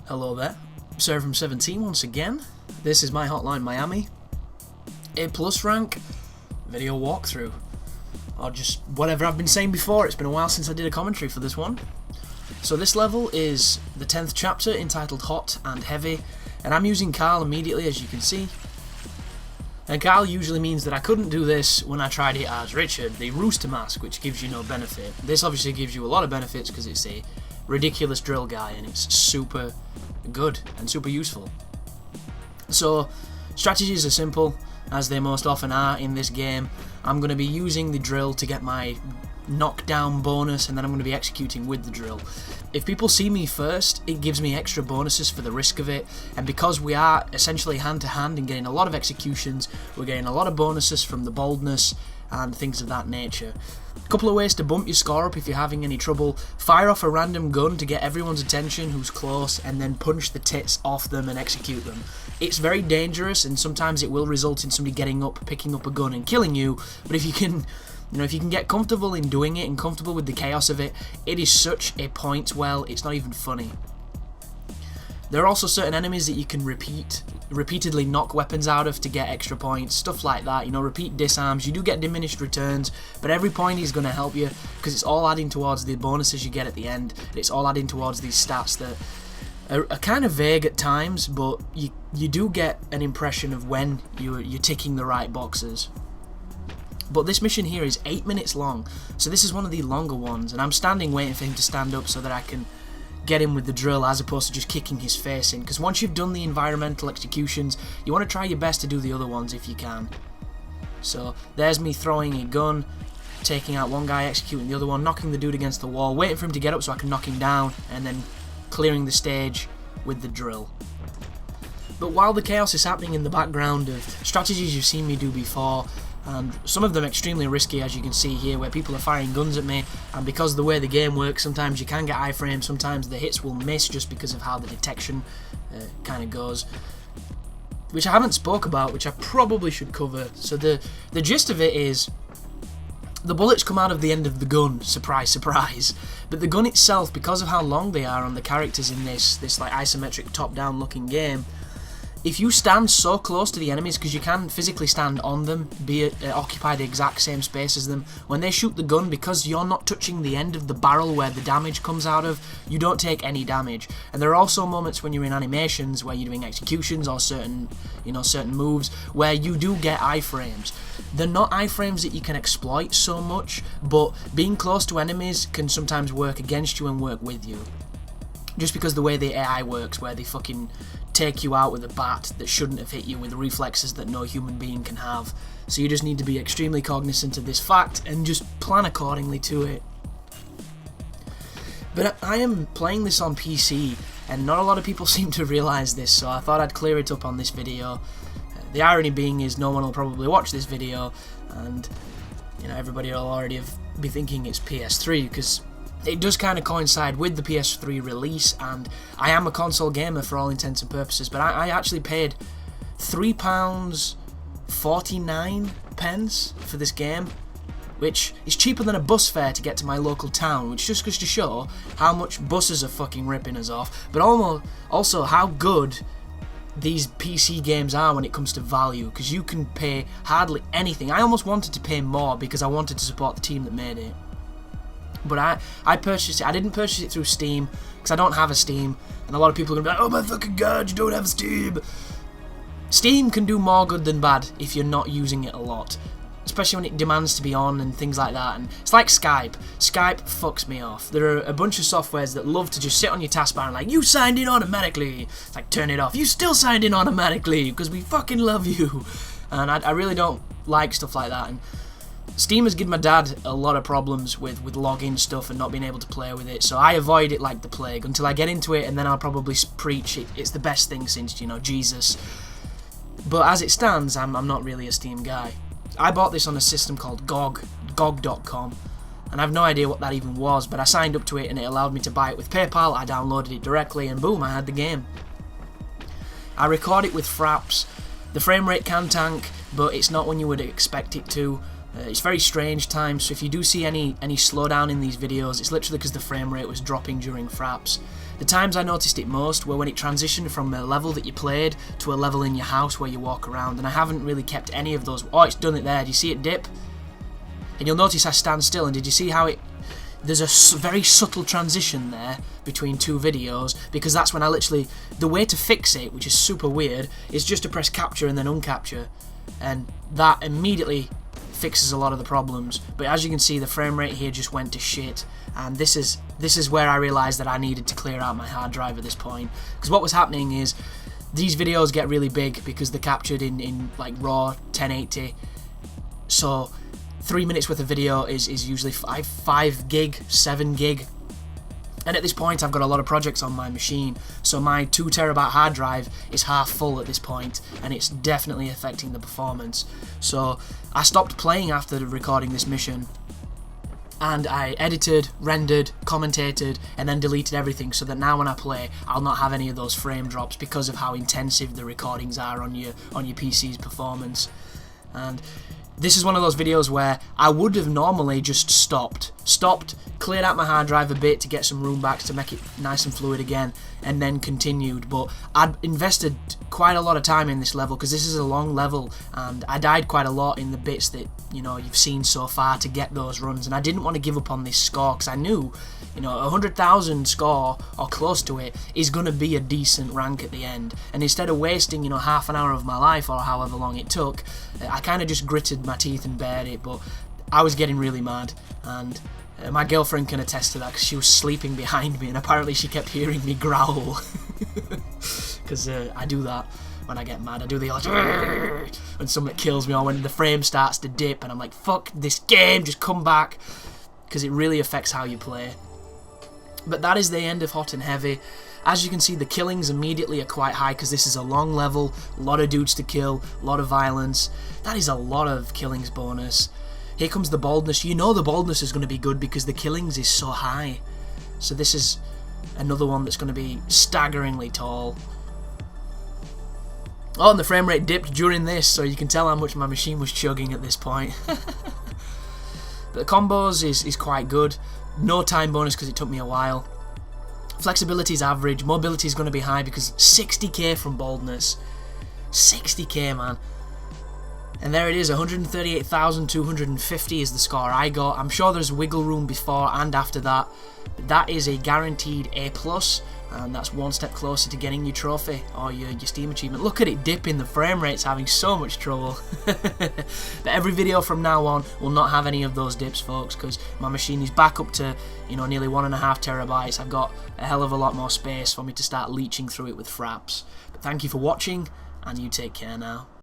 Hello there, Sarah from 17 once again. This is my Hotline Miami A+ rank video walkthrough, or just whatever I've been saying before. It's been a while since I did a commentary for this one. So this level is the 10th chapter, entitled Hot and Heavy, and I'm using Carl immediately, as you can see. And Carl usually means that I couldn't do this when I tried it as Richard, the Rooster Mask, which gives you no benefit. This obviously gives you a lot of benefits because it's a ridiculous drill guy and it's super good and super useful. So strategies are simple, as they most often are in this game. I'm going to be using the drill to get my knockdown bonus, and then I'm going to be executing with the drill. If people see me first, it gives me extra bonuses for the risk of it, and because we are essentially hand to hand and getting a lot of executions, we're getting a lot of bonuses from the boldness and things of that nature. A couple of ways to bump your score up if you're having any trouble: fire off a random gun to get everyone's attention who's close, and then punch the tits off them and execute them. It's very dangerous, and sometimes it will result in somebody getting up, picking up a gun and killing you, but if you can get comfortable in doing it and comfortable with the chaos of it, it is such a point well, it's not even funny. There are also certain enemies that you can repeatedly knock weapons out of to get extra points, stuff like that. Repeat disarms. You do get diminished returns, but every point is going to help you because it's all adding towards the bonuses you get at the end. It's all adding towards these stats that are kind of vague at times, but you do get an impression of when you're ticking the right boxes. But this mission here is 8 minutes long, so this is one of the longer ones, and I'm standing waiting for him to stand up so that I can get him with the drill as opposed to just kicking his face in, because once you've done the environmental executions, you want to try your best to do the other ones if you can. So there's me throwing a gun, taking out one guy, executing the other one, knocking the dude against the wall, waiting for him to get up so I can knock him down, and then clearing the stage with the drill. But while the chaos is happening in the background of strategies you've seen me do before, and some of them extremely risky, as you can see here, where people are firing guns at me, and because of the way the game works, sometimes you can get iframes, sometimes the hits will miss just because of how the detection kind of goes, which I haven't spoke about, which I probably should cover. So the gist of it is, the bullets come out of the end of the gun, surprise surprise, but the gun itself, because of how long they are on the characters in this like isometric top-down looking game, if you stand so close to the enemies, because you can physically stand on them, occupy the exact same space as them, when they shoot the gun, because you're not touching the end of the barrel where the damage comes out of, you don't take any damage. And there are also moments when you're in animations where you're doing executions or certain moves where you do get iframes. They're not iframes that you can exploit so much, but being close to enemies can sometimes work against you and work with you. Just because the way the AI works, where they fucking take you out with a bat that shouldn't have hit you with reflexes that no human being can have. So you just need to be extremely cognizant of this fact and just plan accordingly to it. But I am playing this on PC, and not a lot of people seem to realise this, so I thought I'd clear it up on this video. The irony being is no one will probably watch this video, and everybody will already be thinking it's PS3, because it does kind of coincide with the PS3 release, and I am a console gamer for all intents and purposes, but I actually paid £3.49 for this game, which is cheaper than a bus fare to get to my local town, which just goes to show how much buses are fucking ripping us off, but also how good these PC games are when it comes to value, because you can pay hardly anything. I almost wanted to pay more because I wanted to support the team that made it. But I purchased it. I didn't purchase it through Steam because I don't have a Steam, and a lot of people are going to be like, oh my fucking god, you don't have a Steam. Steam can do more good than bad if you're not using it a lot, especially when it demands to be on and things like that. And it's like Skype. Skype fucks me off. There are a bunch of softwares that love to just sit on your taskbar and like, you signed in automatically. It's like, turn it off. You still signed in automatically because we fucking love you. And I really don't like stuff like that. And Steam has given my dad a lot of problems with login stuff and not being able to play with it, so I avoid it like the plague until I get into it, and then I'll probably preach it's the best thing since, Jesus. But as it stands, I'm not really a Steam guy. I bought this on a system called GOG.com, and I have no idea what that even was, but I signed up to it and it allowed me to buy it with PayPal. I downloaded it directly, and boom, I had the game. I record it with fraps. The frame rate can tank, but it's not when you would expect it to. It's very strange times, so if you do see any slowdown in these videos, it's literally because the frame rate was dropping during fraps. The times I noticed it most were when it transitioned from a level that you played to a level in your house where you walk around, and I haven't really kept any of those. Oh, it's done it there. Do you see it dip? And you'll notice I stand still, and did you see how it... There's a very subtle transition there between two videos, because that's when I literally... The way to fix it, which is super weird, is just to press capture and then uncapture, and that immediately fixes a lot of the problems. But as you can see, the frame rate here just went to shit, and this is where I realised that I needed to clear out my hard drive at this point, because what was happening is these videos get really big because they're captured in like raw 1080, so 3 minutes worth of video is usually 5 gig, 7 gig, and at this point I've got a lot of projects on my machine, so my 2 terabyte hard drive is half full at this point, and it's definitely affecting the performance. So I stopped playing after recording this mission, and I edited, rendered, commentated, and then deleted everything, so that now when I play I'll not have any of those frame drops because of how intensive the recordings are on your PC's performance. And this is one of those videos where I would have normally just stopped, cleared out my hard drive a bit to get some room back to make it nice and fluid again, and then continued. But I'd invested quite a lot of time in this level because this is a long level, and I died quite a lot in the bits that, you know, you've seen so far to get those runs, and I didn't want to give up on this score because I knew, you know, 100,000 score or close to it is going to be a decent rank at the end. And instead of wasting, you know, half an hour of my life or however long it took, I kind of just gritted my teeth and bared it. But I was getting really mad, and my girlfriend can attest to that because she was sleeping behind me, and apparently she kept hearing me growl because I do that when I get mad. I do the when something kills me, or when the frame starts to dip and I'm like, fuck this game, just come back, because it really affects how you play. But that is the end of Hot and Heavy. As you can see, the killings immediately are quite high because this is a long level, a lot of dudes to kill, a lot of violence. That is a lot of killings bonus. Here comes the boldness. You know the boldness is going to be good because the killings is so high. So this is another one that's going to be staggeringly tall. Oh, and the frame rate dipped during this, so you can tell how much my machine was chugging at this point. But the combos is quite good. No time bonus because it took me a while. Flexibility is average. Mobility is going to be high because 60k from boldness. 60k, man. And there it is, 138,250 is the score I got. I'm sure there's wiggle room before and after that, but that is a guaranteed A+, and that's one step closer to getting your trophy or your Steam achievement. Look at it dipping, the frame rate's having so much trouble. But every video from now on will not have any of those dips, folks, because my machine is back up to, you know, nearly 1.5 terabytes. I've got a hell of a lot more space for me to start leeching through it with fraps. But thank you for watching, and you take care now.